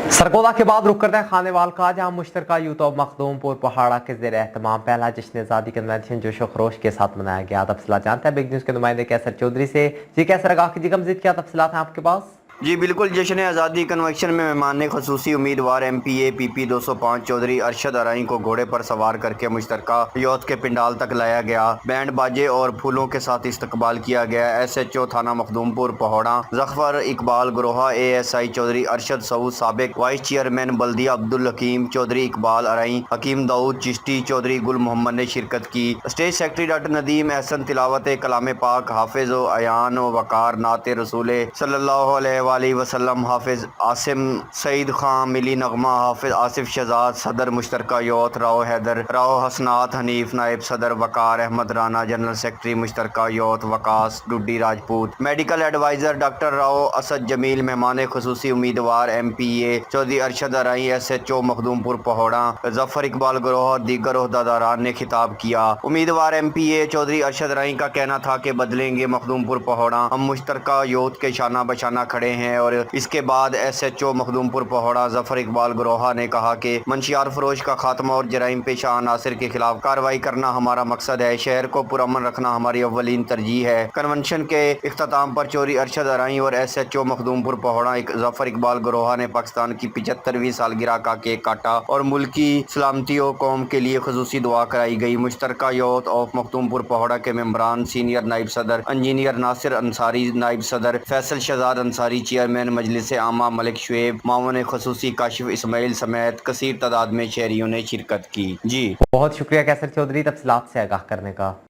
सरगोदा के बाद रुक करते हैं खानेवाल का, जहां मुश्तरका यूथ ऑफ मखदूमपुर पहाड़ा के जेर एहतमाम पहला जश्न आज़ादी कन्वेंशन जोशो खरोश के साथ मनाया गया। तफसीलात जानते हैं बिग न्यूज़ के नुमाइंदे कैसर चौधरी से। जी कैसर आगाह की जिगमजीद, क्या तफसीलात हैं आपके पास? जी बिल्कुल, जश्न आज़ादी कन्वेंशन में मेहमान खसूसी उम्मीदवार MPA PP 205 चौधरी अरशद अराई को घोड़े पर सवार करके मुश्तरका यूथ के पिंडाल तक लाया गया। बैंड बाजे और फूलों के साथ इस्तकबाल किया गया। SHO थाना मखदूमपुर पहोड़ा जफर इकबाल गुरोहा, ASI चौधरी अरशद सऊद, साबिक वाइस चेयरमैन बल्दिया अब्दुल हकीम चौधरी, इकबाल अराई, हकीम दाऊद चिश्ती चौधरी, गुल मोहम्मद ने शिरकत की। Stage secretary doctor Nadeem Ahsan तिलावत कलाम पाक, हाफिज अयान वकार नाते रसूल सल्लल्लाहु अलैहि वसल्लम, हाफिज आसिम सईद खान मिली नगमा, हाफिज आसिफ शहजाद सदर मुश्तरका यूथ, राव हैदर, राव हसनात हनीफ नायब सदर, वकार अहमद राना जनरल सेक्रेटरी मुश्तरका youth, Waqas Duddi Rajput, medical adviser doctor Rao Asad Jamil, मेहमान खसूसी उम्मीदवार MPA चौधरी अरशद अराई, SHO मखदूमपुर पहोड़ा जफर इकबाल गुरोह और दीगर ओहदेदारान ने खिताब किया। उम्मीदवार MPA चौधरी अरशद अराई का कहना था कि बदलेंगे मखदूमपुर पहोड़ा, हम मुश्तरका यूथ के शाना बशाना खड़े हैं। और इसके बाद SHO मखदूमपुर पहोड़ा जफर इकबाल गुरोहा ने कहा कि मंशियार फरोश का खात्मा और जराइम पेशा अनासिर के खिलाफ कार्रवाई करना हमारा मकसद है। शहर को पुरअमन रखना हमारी अव्वलीन तरजीह है। कन्वेंशन के इख्तिताम पर चौधरी अरशद अराई और SHO मखदूमपुर पहोड़ा जफर इकबाल गुरोहा ने पाकिस्तान की 75वीं सालगिरह का केक काटा और मुल्की सलामती और कौम के लिए खसूसी दुआ कराई गई। मुश्तरका यूथ ऑफ मखदूमपुर पहोड़ा के मेंबरान सीनियर नायब सदर इंजीनियर नासिर अंसारी, नायब सदर फैसल शहजाद अंसारी, चेयरमैन मजलिस आमा मलिक शुएब, मामून खसूसी काशिफ इस्माइल समेत कसीर तादाद में शहरियों ने शिरकत की। जी बहुत शुक्रिया कैसर चौधरी तफसीलात से आगाह करने का।